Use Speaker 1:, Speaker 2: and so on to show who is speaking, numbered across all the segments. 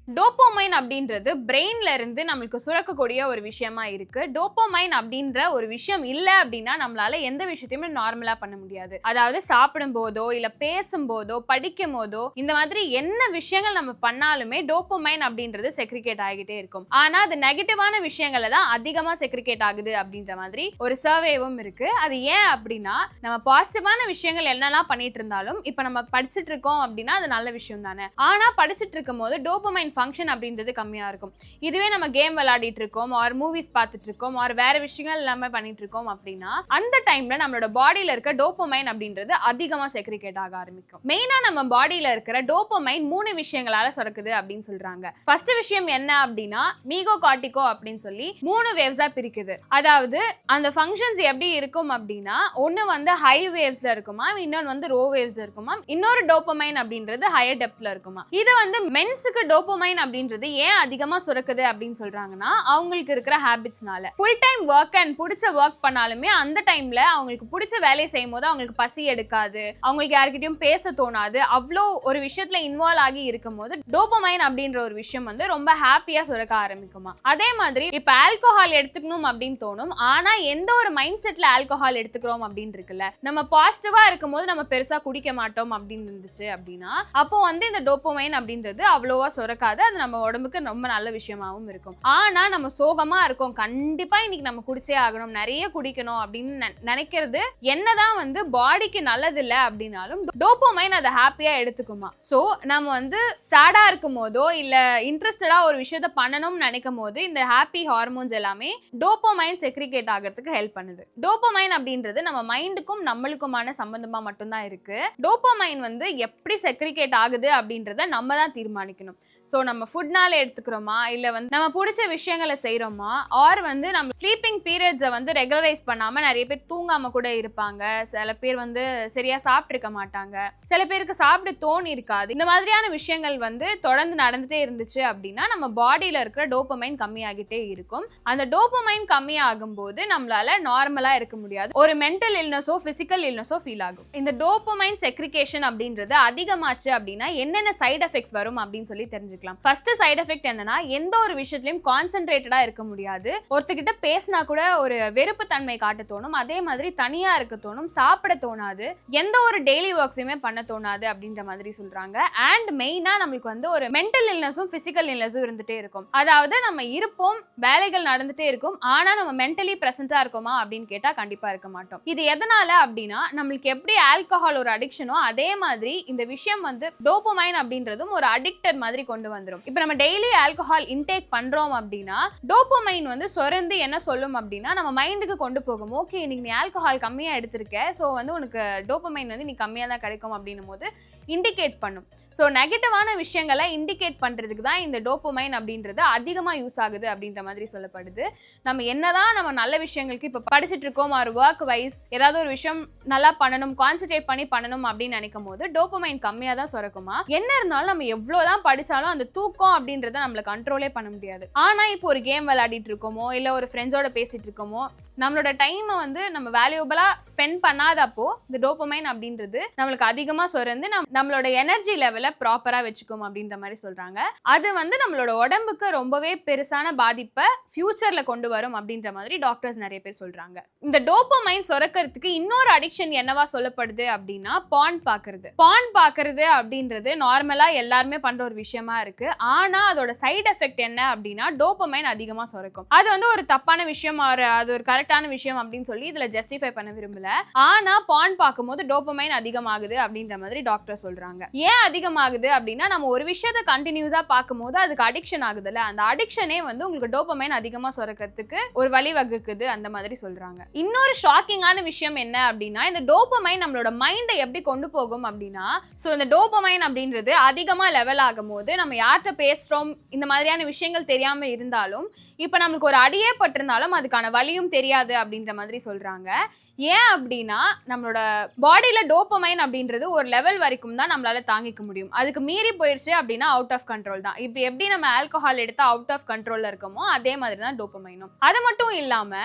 Speaker 1: Dopamine அப்படின்றது பிரெயின்ல இருந்து நம்மளுக்கு சுரக்கக்கூடிய ஒரு விஷயமா இருக்கு. டோபோமைன் அப்படின்ற ஒரு விஷயம் இல்ல அப்படின்னா நம்மளால எந்த விஷயத்தையுமே நார்மலா பண்ண முடியாது. அதாவது சாப்பிடும் போதோ இல்ல பேசும் போதோ படிக்கும் போதோ இந்த மாதிரி என்ன விஷயங்கள் நம்ம பண்ணாலுமே டோபோமைன் அப்படின்றது செக்ரிகேட் ஆகிட்டே இருக்கும். ஆனா அது நெகட்டிவான விஷயங்கள்ல தான் அதிகமா செக்ரிகேட் ஆகுது அப்படின்ற மாதிரி ஒரு சர்வேவும் இருக்கு. அது ஏன் அப்படின்னா நம்ம பாசிட்டிவான விஷயங்கள் என்னெல்லாம் பண்ணிட்டு இருந்தாலும் இப்ப நம்ம படிச்சுட்டு இருக்கோம் அப்படின்னா அது நல்ல விஷயம் தானே. ஆனா படிச்சுட்டு இருக்கும் போது டோபோமைன் ஃபங்க்ஷன் அப்படின்றது கம்மியா இருக்கும். இதுவே நம்ம கேம் விளையாடிட்டு இருக்கோம் ஆர் மூவிஸ் பார்த்துட்டு இருக்கோம் ஆர் வேற விஷயங்கள் எல்லாமே பண்ணிட்டு இருக்கோம் அப்படின்னா அந்த டைம்ல நம்மளோட பாடியில இருக்க டோபோமைன் அப்படின்றது அதிகமா செக்ரிகேட் ஆக ஆரம்பிக்கும். மெயினா நம்ம பாடியில இருக்கிற டோபோமைன் 3 விஷயங்களால சுரக்குது அப்படின்னு சொல்றாங்க. ஃபர்ஸ்ட் விஷயம் என்ன அப்படின்னா மீகோ கார்டிகோ அப்படின்னு சொல்லி 3 வேவ்ஸா பிரிக்குது. அதாவது அந்த ஃபங்க்ஷன்ஸ் எப்படி இருக்கும் அப்படின்னா ஒன்னு வந்து ஹை வேவ்ஸ்ல இருக்குமா, இன்னொன்னு வந்து ரோ வேவ்ஸ்ல இருக்குமா, இன்னொரு டோபோமைன் அப்படின்றது ஹையர் டெப்த்ல இருக்குமா. இது வந்து மென்ஸுக்கு டோபோமைன் அப்படின்றது ஏன் அதிகமா சுரக்குது அப்படின்னு சொல்றாங்கன்னா அவங்களுக்கு இருக்கிற ஹாபிட்ஸ்னால. ஃபுல் டைம் வொர்க் அண்ட் பிடிச்ச வொர்க் பண்ணாலுமே அந்த டைம்ல அவங்களுக்கு பிடிச்ச வேலையை செய்யும் போது அவங்களுக்கு பசி எடுக்காது, அவங்களுக்கு யார்கிட்டயும் பேச தோணாது, அவ்வளோ ஒரு விஷயத்துல இன்வால்வ் ஆகி இருக்கும் போது டோபோமைன் அப்படின்ற ஒரு விஷயம் வந்து ரொம்ப ஹாப்பியா சுரக்க ஆரம்பிக்குமா. அதே மாதிரி இப்ப ஆல்கோஹால் எடுத்துக்கணும் அப்படின்னு தோணும், ஆனா எந்த ஒரு மைண்ட் செட்ல ஆல்கோஹால் எடுத்துக்கிறோம் அப்படின்னு இருக்குல்ல, நம்ம பாசிட்டிவா இருக்கும் போது நம்ம பெருசா குடிக்க மாட்டோம் அப்படின்னு இருந்துச்சு அப்படின்னா அப்போ வந்து இந்த டோபோமைன் அப்படின்றது அவ்வளோவா சுரக்காது. அது நம்ம உடம்புக்கு ரொம்ப நல்ல விஷயமாவும் இருக்கும். ஆனா நம்ம சோகமா இருக்கோம், கண்டிப்பா இன்னைக்கு நம்ம குடிச்சே ஆகணும், நிறைய குடிக்கணும் அப்படின்னு நினைக்கிறது என்னதான் வந்து பாடிக்கு நல்லது இல்ல அப்படின்னாலும் டோபோமைன் அதை ஹாப்பியா எடுத்துக்குமா. சோ நம்ம வந்து சேடா இருக்கும் போதோ இல்ல இன்ட்ரெஸ்டடா ஒரு விஷயத்த பண்ணணும்னு நினைக்கும் போது இந்த ஹாப்பி ஹார்மோன்ஸ் எல்லாமே டோபோமைன் செக்ரிகேட் ஆகிறதுக்கு ஹெல்ப் பண்ணுது. டோபோமைன் அப்படின்றது நம்ம மைண்டுக்கும் நம்மளுக்குமான சம்பந்தமா மட்டும்தான் இருக்கு. டோபோமைன் வந்து எப்படி செக்ரிகேட் ஆகுது அப்படின்றத நம்ம தான் தீர்மானிக்கணும். ஸோ நம்ம ஃபுட்னால எடுத்துக்கிறோமா இல்லை வந்து நம்ம பிடிச்ச விஷயங்களை செய்கிறோமா ஆர் வந்து நம்ம ஸ்லீப்பிங் பீரியட்ஸை வந்து ரெகுலரைஸ் பண்ணாமல் நிறைய பேர் தூங்காமல் கூட இருப்பாங்க, சில பேர் வந்து சரியாக சாப்பிட்ருக்க மாட்டாங்க, சில பேருக்கு சாப்பிட தோணி இருக்காது. இந்த மாதிரியான விஷயங்கள் வந்து தொடர்ந்து நடந்துகிட்டே இருந்துச்சு அப்படின்னா நம்ம பாடியில் இருக்கிற டோபோமைன் கம்மியாகிட்டே இருக்கும். அந்த டோபோமைன் கம்மியாகும் போது நம்மளால நார்மலாக இருக்க முடியாது, ஒரு மென்டல் இல்னஸோ ஃபிசிக்கல் இல்னஸோ ஃபீல் ஆகும். இந்த டோபோமைன் செக்ரிகேஷன் அப்படின்றது அதிகமாச்சு அப்படின்னா என்னென்ன சைட் எஃபெக்ட்ஸ் வரும் அப்படின்னு சொல்லி தெரிஞ்சுக்கலாம். ஃபர்ஸ்ட் சைடு எஃபெக்ட் என்னன்னா எந்த ஒரு விஷயத்திலயும் கான்சென்ட்ரேட்டடா இருக்க முடியாது, ஒருத்தகிட்ட பேசினா கூட ஒரு வெறுப்பு தன்மை காட்ட தோணும், அதே மாதிரி தனியா இருக்க தோணும், சாப்பிட தோணாது, எந்த ஒரு டெய்லி ஒர்க்ஸையுமே பண்ண தோணாது அப்படின்ற மாதிரி சொல்றாங்க. அண்ட் மெயினா நம்மளுக்கு வந்து ஒரு மென்டல் இல்னஸும் பிசிக்கல் இல்னஸும் இருந்துட்டே இருக்கும். அதாவது நம்ம இருப்போம், வேலைகள் நடந்துட்டே இருக்கும், ஆனா நம்ம மென்டலி பிரசன்டா இருக்கோமா அப்படின்னு கேட்டா கண்டிப்பா இருக்க மாட்டோம். இது எதனால அப்படின்னா நம்மளுக்கு எப்படி ஆல்கஹால் ஒரு அடிக்ஷனோ அதே மாதிரி இந்த விஷயம் வந்து டோபோமைன் அப்படின்றதும் ஒரு அடிக்டட் மாதிரி கொண்டு வந்துரும். இப்போ நம்ம டெய்லி ஆல்கஹால் இன்டேக் பண்றோம் அப்படின்னா டோபோமைன் வந்து சொரந்து என்ன சொல்லும் அப்படின்னா நம்ம மைண்டுக்கு கொண்டு போகும், ஓகே இன்னைக்கு நீ ஆல்கஹால் கம்மியா எடுத்திருக்க, ஸோ வந்து உனக்கு டோபோமைன் வந்து நீ கம்மியா தான் கிடைக்கும் அப்படின்னும் போது இண்டிகேட் பண்ணும். ஸோ நெகட்டிவான விஷயங்களை இண்டிகேட் பண்ணுறதுக்கு தான் இந்த டோபோமைன் அப்படின்றது அதிகமாக யூஸ் ஆகுது அப்படின்ற மாதிரி சொல்லப்படுது. நம்ம என்னதான் நம்ம நல்ல விஷயங்களுக்கு இப்போ படிச்சுட்டு இருக்கோம் ஒரு ஒர்க் வைஸ் ஏதாவது ஒரு விஷயம் நல்லா பண்ணணும், கான்சென்ட்ரேட் பண்ணி பண்ணணும் அப்படின்னு நினைக்கும் போது டோபோமைன் கம்மியாக தான் சுரக்குமா. என்ன இருந்தாலும் நம்ம எவ்வளோதான் படித்தாலும் அந்த தூக்கம் அப்படின்றத நம்மளை கண்ட்ரோலே பண்ண முடியாது. ஆனால் இப்போ ஒரு கேம் விளையாடிட்டு இருக்கோமோ இல்லை ஒரு ஃப்ரெண்ட்ஸோட பேசிட்டு இருக்கோமோ நம்மளோட டைமை வந்து நம்ம வேல்யூபிளாக ஸ்பெண்ட் பண்ணாதப்போ இந்த டோபோமைன் அப்படின்றது நம்மளுக்கு அதிகமாக சுரந்து நம்மளோட எனர்ஜி லெவல் ப்ராப்பரா வச்சுக்கும் அப்படின்ற மாதிரி சொல்றாங்க. அது வந்து நம்மளோட உடம்புக்கு ரொம்பவே பெருசான பாதிப்பை ஃபியூச்சர்ல கொண்டு வரும் அப்படின்ற மாதிரி டாக்டர்ஸ் நிறைய பேர் சொல்றாங்க. இந்த டோபோமைன் சுரக்கிறதுக்கு இன்னொரு அடிக்ஷன் என்னவா சொல்லப்படுது அப்படின்னா பான் பாக்குறது அப்படின்றது நார்மலா எல்லாருமே பண்ற ஒரு விஷயமா இருக்கு. ஆனா அதோட சைடு எஃபெக்ட் என்ன அப்படின்னா டோபோமைன் அதிகமா சுரக்கும். அது வந்து ஒரு தப்பான விஷயம், அது ஒரு கரெக்டான விஷயம் அப்படின்னு சொல்லி இதுல ஜஸ்டிஃபை பண்ண விரும்பல. ஆனா பான் பார்க்கும்போது டோபோமைன் அதிகமாகுது அப்படின்ற மாதிரி டாக்டர் சொல்றாங்க. ஏன் அதிகமாகுது அப்படின்னா நம்ம ஒரு விஷயத்தை கண்டினியூஸா பார்க்கும்போது அதுக்கு அடிக்ஷன் ஆகுதுல்ல, அந்த அடிக்ஷனே வந்து உங்களுக்கு டோபோமைன் அதிகமா சுரக்கிறதுக்கு ஒரு வழி வகுக்குது அந்த மாதிரி சொல்றாங்க. இன்னொரு ஷாக்கிங்கான விஷயம் என்ன அப்படின்னா இந்த டோபோமைன் நம்மளோட மைண்டை எப்படி கொண்டு போகும் அப்படின்னா, ஸோ இந்த டோபோமைன் அப்படின்றது அதிகமா லெவல் ஆகும் போது நம்ம யார்கிட்ட பேசுறோம் இந்த மாதிரியான விஷயங்கள் தெரியாம இருந்தாலும் இப்போ நமக்கு ஒரு அடியே பட்டிருந்தாலும் அதுக்கான வலியும் தெரியாது அப்படின்ற மாதிரி சொல்றாங்க. ஏன் அப்படின்னா நம்மளோட பாடியில டோபோமைன் அப்படின்றது ஒரு லெவல் வரைக்கும் தான் நம்மளால தாங்கிக்க முடியும், அதுக்கு மீறி போயிருச்சு அப்படின்னா அவுட் ஆஃப் கண்ட்ரோல் தான். இப்போ எப்படி நம்ம ஆல்கஹால் எடுத்தா அவுட் ஆஃப் கண்ட்ரோல்ல இருக்கோமோ அதே மாதிரி தான் டோபோமைனும். அது மட்டும் இல்லாம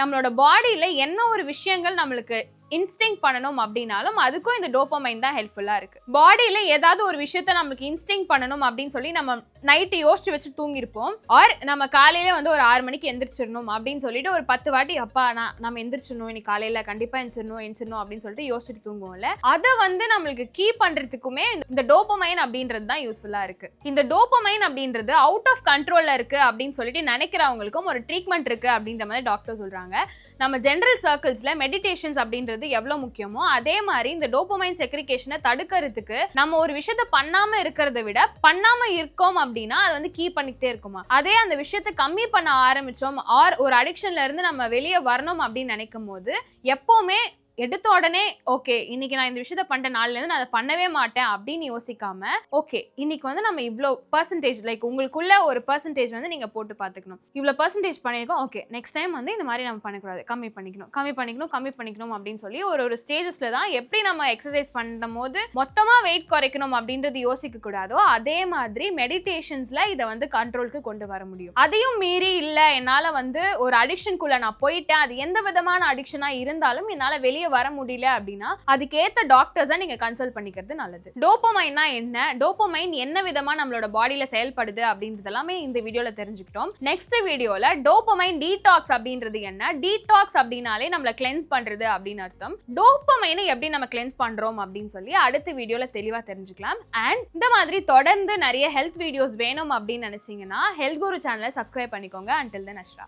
Speaker 1: நம்மளோட பாடியில என்ன ஒரு விஷயங்கள் நம்மளுக்கு இன்ஸ்டிங் பண்ணணும் அப்படின்னாலும் அதுக்கும் இந்த டோபமைன் தான் ஹெல்ப்ஃபுல்லா இருக்கு. பாடியில ஏதாவது ஒரு விஷயத்த நமக்கு இன்ஸ்டிங் பண்ணணும் அப்படின்னு சொல்லி நம்ம நைட்டு யோசிச்சு வச்சு தூங்கிருப்போம். ஆர் நம்ம காலையில வந்து ஒரு 6 மணிக்கு எந்திரிச்சிடணும் அப்படின்னு சொல்லிட்டு ஒரு 10 வாட்டி அப்பா நம்ம எந்திரிச்சிடணும், இன்னைக்கு காலையில கண்டிப்பா எந்திரிச்சிடணும் அப்படின்னு சொல்லிட்டு யோசிச்சுட்டு தூங்குவோம்ல, அதை வந்து நம்மளுக்கு கீப் பண்றதுக்குமே இந்த டோபமைன் அப்படின்றது தான் யூஸ்ஃபுல்லா இருக்கு. இந்த டோபமைன் அப்படின்றது அவுட் ஆஃப் கண்ட்ரோல்ல இருக்கு அப்படின்னு சொல்லிட்டு நினைக்கிறவங்களுக்கும் ஒரு ட்ரீட்மெண்ட் இருக்கு அப்படின்ற மாதிரி டாக்டர் சொல்றாங்க. நம்ம ஜெனரல் சர்க்கிள்ஸ்ல மெடிடேஷன்ஸ் அப்படின்றது எவ்வளவு முக்கியமோ அதே மாதிரி இந்த டோபமைன் செக்ரிகேஷனை தடுக்கிறதுக்கு நம்ம ஒரு விஷயத்த பண்ணாம இருக்கிறத விட பண்ணாம இருக்கோம் அப்படின்னா அது வந்து கீப் பண்ணிக்கிட்டே இருக்குமா. அதே அந்த விஷயத்த கம்மி பண்ண ஆரம்பிச்சோம் ஆர் ஒரு அடிக்ஷன்ல இருந்து நம்ம வெளியே வரணும் அப்படின்னு நினைக்கும் போது எப்பவுமே எடுத்த உடனே ஓகே இன்னைக்கு நான் இந்த விஷயத்த பண்ண நாள்ல இருந்து நான் அதை பண்ணவே மாட்டேன் அப்படின்னு யோசிக்காம ஓகே இன்னைக்கு வந்து நம்ம இவ்வளோ பர்சன்டேஜ் லைக் உங்களுக்குள்ள ஒரு பர்சன்டேஜ் வந்து நீங்க போட்டு பார்த்துக்கணும். இவ்வளோ பர்சன்டேஜ் பண்ணியிருக்கோம், ஓகே நெக்ஸ்ட் டைம் வந்து இந்த மாதிரி நம்ம பண்ணக்கூடாது, கம்மி பண்ணிக்கணும் அப்படின்னு சொல்லி ஒரு ஸ்டேஜஸ்ல தான் எப்படி நம்ம எக்ஸசைஸ் பண்ணும் போது மொத்தமா வெயிட் குறைக்கணும் அப்படின்றது யோசிக்க கூடாதோ அதே மாதிரி மெடிடேஷன்ஸ்ல இதை வந்து கண்ட்ரோலுக்கு கொண்டு வர முடியும். அதையும் மீறி இல்ல என்னால வந்து ஒரு அடிக்ஷனுக்குள்ள நான் போயிட்டேன், அது எந்த விதமான அடிக்ஷனா இருந்தாலும் என்னால வெளியே வர முடியல அப்படின்னா அதுக்கேத்த டாக்டர்ஸா நீங்க கன்சல்ட் பண்ணிக்கிறது நல்லது. டோபமைன்னா என்ன, டோபமைன் என்ன விதமா நம்மளோட பாடியில செயல்படுது அப்படின்றது எல்லாமே இந்த வீடியோல தெரிஞ்சுக்கிட்டோம். நெக்ஸ்ட் வீடியோல டோபமைன் டீடாக்ஸ் அப்படின்றது என்ன, டீடாக்ஸ் அப்படின்னாலே நம்மள கிளென்ஸ் பண்றது அப்படின்னு அர்த்தம், டோபமைனை எப்படி நம்ம கிளென்ஸ் பண்றோம் அப்படின்னு சொல்லி அடுத்த வீடியோல தெளிவா தெரிஞ்சுக்கலாம். அண்ட் இந்த மாதிரி தொடர்ந்து நிறைய ஹெல்த் வீடியோஸ் வேணும் அப்படின்னு நினைச்சீங்கன்னா ஹெல்த் குரு சேனலை சப்ஸ்கிரைப் பண்ணிக்கோங்க. Until then, Ashra.